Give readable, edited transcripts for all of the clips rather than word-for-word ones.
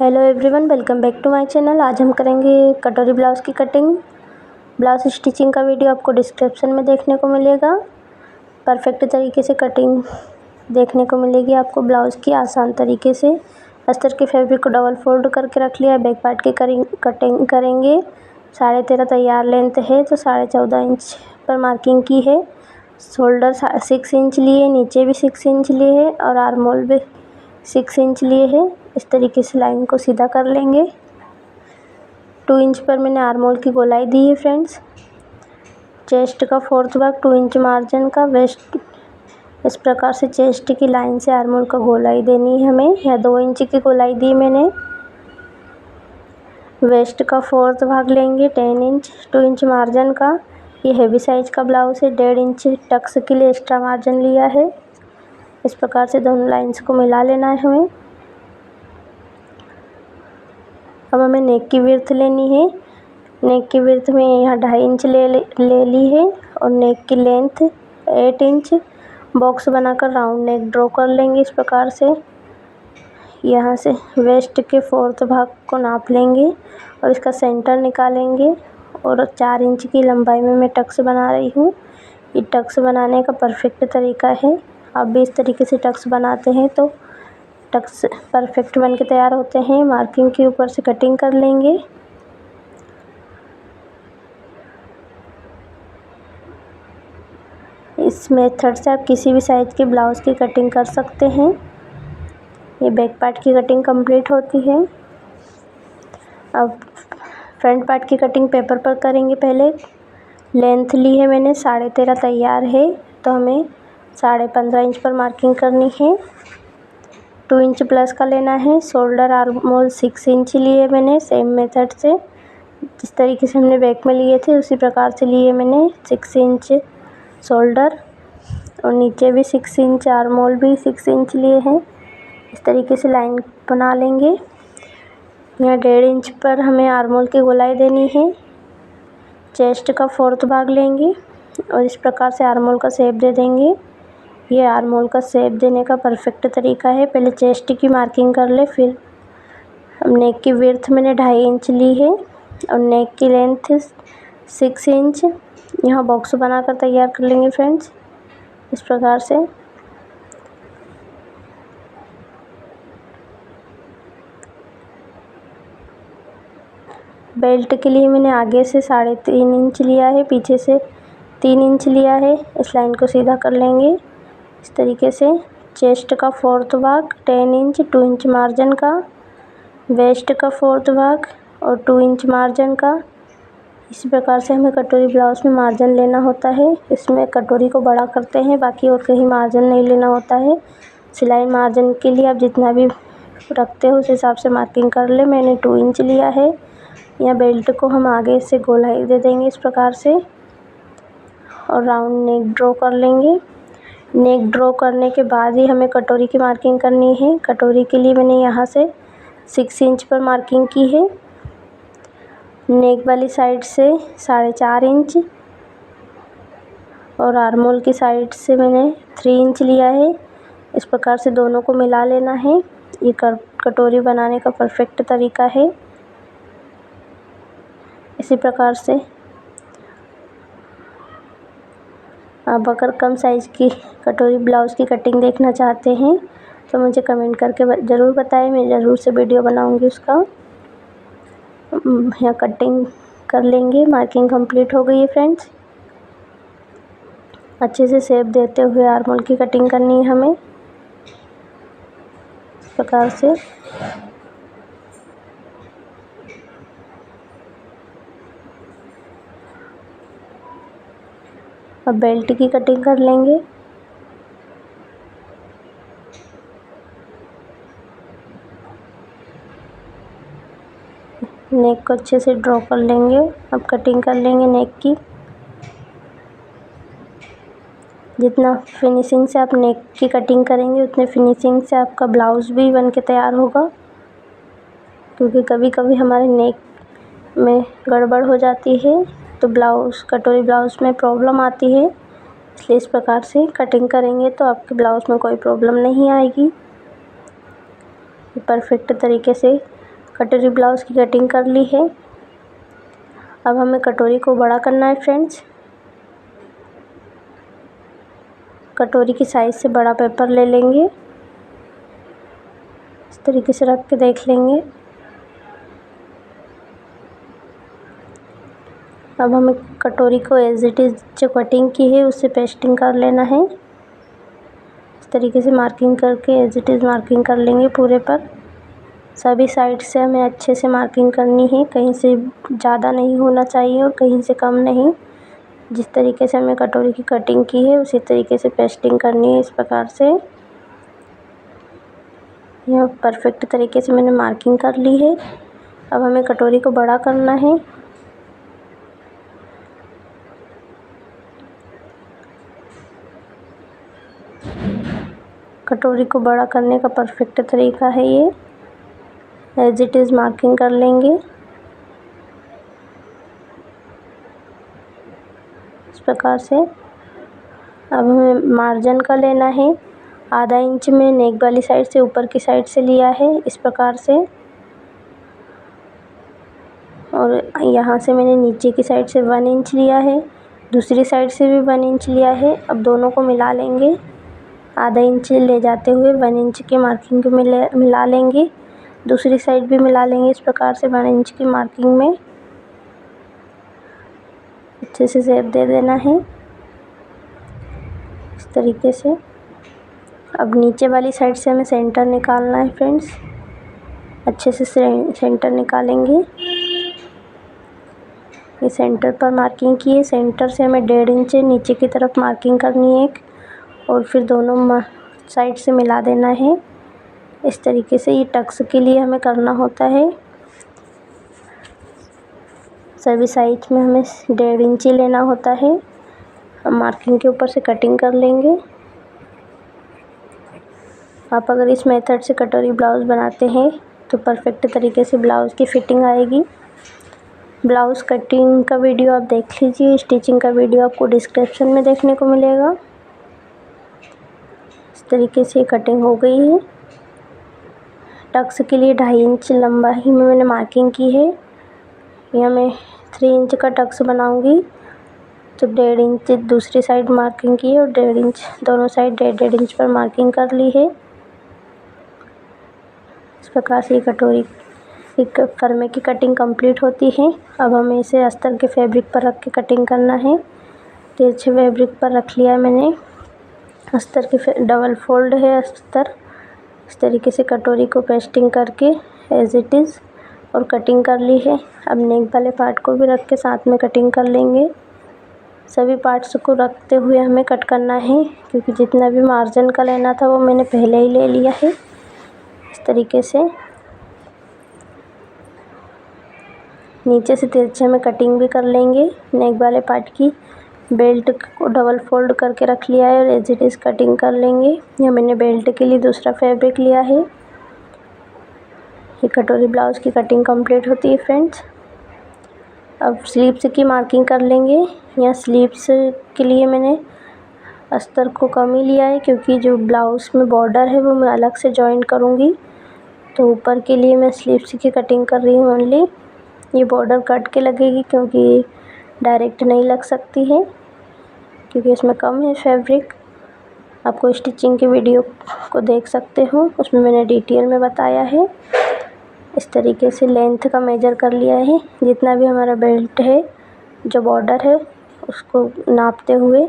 Hello everyone, welcome back to my channel. आज हम करेंगे कटोरी ब्लाउज़ की कटिंग। ब्लाउज़ स्टिचिंग का वीडियो आपको डिस्क्रिप्शन में देखने को मिलेगा। परफेक्ट तरीके से कटिंग देखने को मिलेगी आपको ब्लाउज़ की आसान तरीके से। अस्तर के फैब्रिक को डबल फोल्ड करके रख लिया। बैक पार्ट की कटिंग करेंगे। 13.5 तैयार लेंथ है तो 14.5 इंच पर मार्किंग की है। शोल्डर 6 इंच लिए, नीचे भी 6 इंच लिए है और आर्म होल भी 6 इंच लिए है। इस तरीके से लाइन को सीधा कर लेंगे। 2 इंच पर मैंने आर्म होल की गोलाई दी है फ्रेंड्स। चेस्ट का 4th भाग 2 इंच मार्जिन का। वेस्ट इस प्रकार से चेस्ट की लाइन से आर्म होल का गोलाई देनी है हमें। या 2 इंच की गोलाई दी मैंने। वेस्ट का 4th भाग लेंगे 10 इंच 2 इंच मार्जिन का। ये हेवी साइज का ब्लाउज है। 1.5 इंच टक्स के लिए एक्स्ट्रा मार्जिन लिया है। इस प्रकार से दोनों लाइंस को मिला लेना है हमें। अब हमें नेक की विड्थ लेनी है। नेक की विड्थ में यहाँ 2.5 इंच ले ली है और नेक की लेंथ 8 इंच। बॉक्स बनाकर राउंड नेक ड्रॉ कर लेंगे इस प्रकार से। यहाँ से वेस्ट के 4th भाग को नाप लेंगे और इसका सेंटर निकालेंगे। और 4 इंच की लंबाई में मैं टक्स बना रही हूँ। ये टक्स बनाने का परफेक्ट तरीका है। आप भी इस तरीके से टक्स बनाते हैं तो टक्स परफेक्ट बन के तैयार होते हैं। मार्किंग के ऊपर से कटिंग कर लेंगे। इस मेथड से आप किसी भी साइज के ब्लाउज़ की कटिंग कर सकते हैं। ये बैक पार्ट की कटिंग कंप्लीट होती है। अब फ्रंट पार्ट की कटिंग पेपर पर करेंगे। पहले लेंथ ली है मैंने 13.5 तैयार है तो हमें 15.5 इंच पर मार्किंग करनी है। 2 इंच प्लस का लेना है। शोल्डर आर्म होल 6 इंच लिए मैंने सेम मेथड से। जिस तरीके से हमने बैक में लिए थे उसी प्रकार से लिए मैंने 6 इंच शोल्डर और नीचे भी 6 इंच आर्म होल भी 6 इंच लिए हैं। इस तरीके से लाइन बना लेंगे। यहाँ 1.5 इंच पर हमें आर्म होल की गोलाई देनी है। चेस्ट का 4th भाग लेंगे और इस प्रकार से आर्म होल का शेप दे देंगे। ये आर्म होल का शेप देने का परफेक्ट तरीका है। पहले चेस्ट की मार्किंग कर ले, फिर नेक की विड्थ मैंने 2.5 इंच ली है और नेक की लेंथ 6 इंच। यहाँ बॉक्स बनाकर तैयार कर लेंगे फ्रेंड्स इस प्रकार से। बेल्ट के लिए मैंने आगे से 3.5 इंच लिया है, पीछे से 3 इंच लिया है। इस लाइन को सीधा कर लेंगे इस तरीके से। चेस्ट का 4th भाग 10 इंच 2 इंच मार्जिन का। वेस्ट का 4th भाग और 2 इंच मार्जिन का। इसी प्रकार से हमें कटोरी ब्लाउज़ में मार्जिन लेना होता है। इसमें कटोरी को बड़ा करते हैं, बाकी और कहीं मार्जिन नहीं लेना होता है। सिलाई मार्जिन के लिए आप जितना भी रखते हो उस हिसाब से मार्किंग कर ले। मैंने 2 इंच लिया है। या बेल्ट को हम आगे से गोलाई दे देंगे इस प्रकार से और राउंड नेक ड्रॉ कर लेंगे। नेक ड्रॉ करने के बाद ही हमें कटोरी की मार्किंग करनी है। कटोरी के लिए मैंने यहाँ से 6 इंच पर मार्किंग की है। नेक वाली साइड से 4.5 इंच और आर्म होल की साइड से मैंने 3 इंच लिया है। इस प्रकार से दोनों को मिला लेना है। ये कटोरी बनाने का परफेक्ट तरीका है। इसी प्रकार से आप अगर कम साइज़ की कटोरी ब्लाउज़ की कटिंग देखना चाहते हैं तो मुझे कमेंट करके ज़रूर बताएं। मैं ज़रूर से वीडियो बनाऊंगी उसका। यहाँ कटिंग कर लेंगे। मार्किंग कंप्लीट हो गई है फ्रेंड्स। अच्छे से शेप देते हुए आर्म होल की कटिंग करनी है हमें इस प्रकार से। अब बेल्ट की कटिंग कर लेंगे। नेक को अच्छे से ड्रॉ कर लेंगे। अब कटिंग कर लेंगे नेक की। जितना फिनिशिंग से आप नेक की कटिंग करेंगे उतने फिनिशिंग से आपका ब्लाउज़ भी बन के तैयार होगा। क्योंकि कभी कभी हमारे नेक में गड़बड़ हो जाती है तो कटोरी ब्लाउज़ में प्रॉब्लम आती है। इसलिए इस प्रकार से कटिंग करेंगे तो आपके ब्लाउज़ में कोई प्रॉब्लम नहीं आएगी। परफेक्ट तरीके से कटोरी ब्लाउज़ की कटिंग कर ली है। अब हमें कटोरी को बड़ा करना है फ्रेंड्स। कटोरी की साइज़ से बड़ा पेपर ले लेंगे, इस तरीके से रख के देख लेंगे। अब हमें कटोरी को एज इट इज़ जो कटिंग की है उससे पेस्टिंग कर लेना है। इस तरीके से मार्किंग करके एज इट इज़ मार्किंग कर लेंगे पूरे पर। सभी साइड से हमें अच्छे से मार्किंग करनी है, कहीं से ज़्यादा नहीं होना चाहिए और कहीं से कम नहीं। जिस तरीके से हमें कटोरी की कटिंग की है उसी तरीके से पेस्टिंग करनी है। इस प्रकार से यह परफेक्ट तरीके से मैंने मार्किंग कर ली है। अब हमें कटोरी को बड़ा करना है। कटोरी को बड़ा करने का परफेक्ट तरीका है ये। एज इट इज़ मार्किंग कर लेंगे इस प्रकार से। अब हमें मार्जिन का लेना है। आधा इंच में नेक वाली साइड से ऊपर की साइड से लिया है इस प्रकार से, और यहाँ से मैंने नीचे की साइड से 1 इंच लिया है, दूसरी साइड से भी 1 इंच लिया है। अब दोनों को मिला लेंगे, आधा इंच ले जाते हुए 1 इंच की मार्किंग में मिला लेंगे, दूसरी साइड भी मिला लेंगे। इस प्रकार से 1 इंच की मार्किंग में अच्छे से शेप दे देना है इस तरीके से। अब नीचे वाली साइड से हमें सेंटर निकालना है फ्रेंड्स। अच्छे से सेंटर निकालेंगे। ये सेंटर पर मार्किंग की है। सेंटर से हमें 1.5 इंच नीचे की तरफ मार्किंग करनी है और फिर दोनों साइड से मिला देना है इस तरीके से। ये टक्स के लिए हमें करना होता है। सभी साइड में हमें 1.5 इंच लेना होता है। हम मार्किंग के ऊपर से कटिंग कर लेंगे। आप अगर इस मेथड से कटोरी ब्लाउज़ बनाते हैं तो परफेक्ट तरीके से ब्लाउज़ की फ़िटिंग आएगी। ब्लाउज़ कटिंग का वीडियो आप देख लीजिए, स्टिचिंग का वीडियो आपको डिस्क्रिप्शन में देखने को मिलेगा। इस तरीके से कटिंग हो गई है। टक्स के लिए 2.5 इंच लंबाई में मैंने मार्किंग की है। यहाँ मैं 3 इंच का टक्स बनाऊंगी तो 1.5 इंच दूसरी साइड मार्किंग की है और 1.5 इंच दोनों साइड 1.5 इंच पर मार्किंग कर ली है। इस प्रकार से कटोरी एक फरमे की कटिंग कंप्लीट होती है। अब हमें इसे अस्तर के फैब्रिक पर रख के कटिंग करना है। तिरछे फैब्रिक पर रख लिया मैंने अस्तर के डबल फोल्ड है अस्तर। इस तरीके से कटोरी को पेस्टिंग करके एज इट इज़ और कटिंग कर ली है। अब नेक वाले पार्ट को भी रख के साथ में कटिंग कर लेंगे। सभी पार्ट्स को रखते हुए हमें कट करना है, क्योंकि जितना भी मार्जिन का लेना था वो मैंने पहले ही ले लिया है। इस तरीके से नीचे से तिरछे में कटिंग भी कर लेंगे। नेक वाले पार्ट की बेल्ट को डबल फोल्ड करके रख लिया है और एज इट इज़ कटिंग कर लेंगे। यह मैंने बेल्ट के लिए दूसरा फैब्रिक लिया है। ये कटोरी ब्लाउज़ की कटिंग कंप्लीट होती है फ्रेंड्स। अब स्लीव्स की मार्किंग कर लेंगे। यहाँ स्लीव्स के लिए मैंने अस्तर को कम ही लिया है, क्योंकि जो ब्लाउज़ में बॉर्डर है वो मैं अलग से जॉइन करूँगी। तो ऊपर के लिए मैं स्लीव्स की कटिंग कर रही हूँ ओनली। ये बॉर्डर कट के लगेगी क्योंकि डायरेक्ट नहीं लग सकती है, क्योंकि इसमें कम है फैब्रिक। आपको स्टिचिंग की वीडियो को देख सकते हो, उसमें मैंने डिटेल में बताया है। इस तरीके से लेंथ का मेजर कर लिया है। जितना भी हमारा बेल्ट है, जो बॉर्डर है, उसको नापते हुए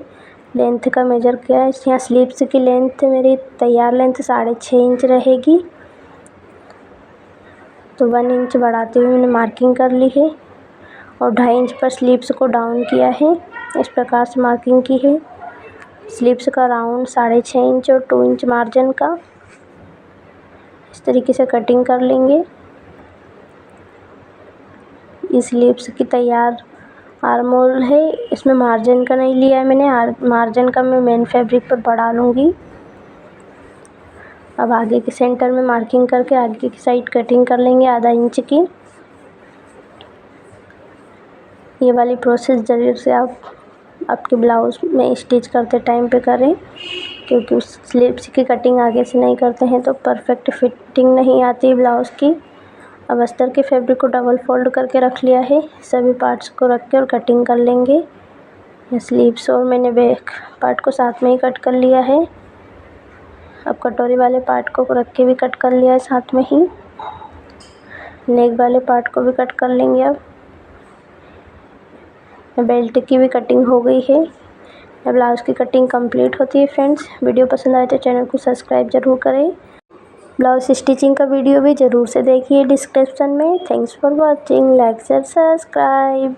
लेंथ का मेजर किया है। यहाँ स्लीव्स की लेंथ मेरी तैयार लेंथ 6.5 इंच रहेगी, तो 1 इंच बढ़ाते हुए मैंने मार्किंग कर ली है और 2.5 इंच पर स्लीव्स को डाउन किया है। इस प्रकार से मार्किंग की है। स्लीव्स का राउंड 6.5 इंच और 2 इंच मार्जिन का। इस तरीके से कटिंग कर लेंगे। इस स्लीव्स की तैयार आर्म होल है, इसमें मार्जिन का नहीं लिया है मैंने। मार्जिन का मैं मेन फैब्रिक पर बढ़ा लूँगी। अब आगे के सेंटर में मार्किंग करके आगे की साइड कटिंग कर लेंगे 1/2 इंच की। ये वाली प्रोसेस ज़रूर से आप आपके ब्लाउज़ में स्टिच करते टाइम पे करें, क्योंकि उस स्लीव्स की कटिंग आगे से नहीं करते हैं तो परफेक्ट फिटिंग नहीं आती ब्लाउज़ की। अब अस्तर के फैब्रिक को डबल फोल्ड करके रख लिया है। सभी पार्ट्स को रख के और कटिंग कर लेंगे। स्लीव्स और मैंने बैक पार्ट को साथ में ही कट कर लिया है। अब कटोरी वाले पार्ट को रख के भी कट कर लिया है साथ में ही। नेक वाले पार्ट को भी कट कर लेंगे। अब बेल्ट की भी कटिंग हो गई है। ब्लाउज़ की कटिंग कंप्लीट होती है। फ्रेंड्स, वीडियो पसंद आए तो चैनल को सब्सक्राइब ज़रूर करें। ब्लाउज़ स्टिचिंग का वीडियो भी ज़रूर से देखिए डिस्क्रिप्शन में। Thanks for watching. Like share subscribe.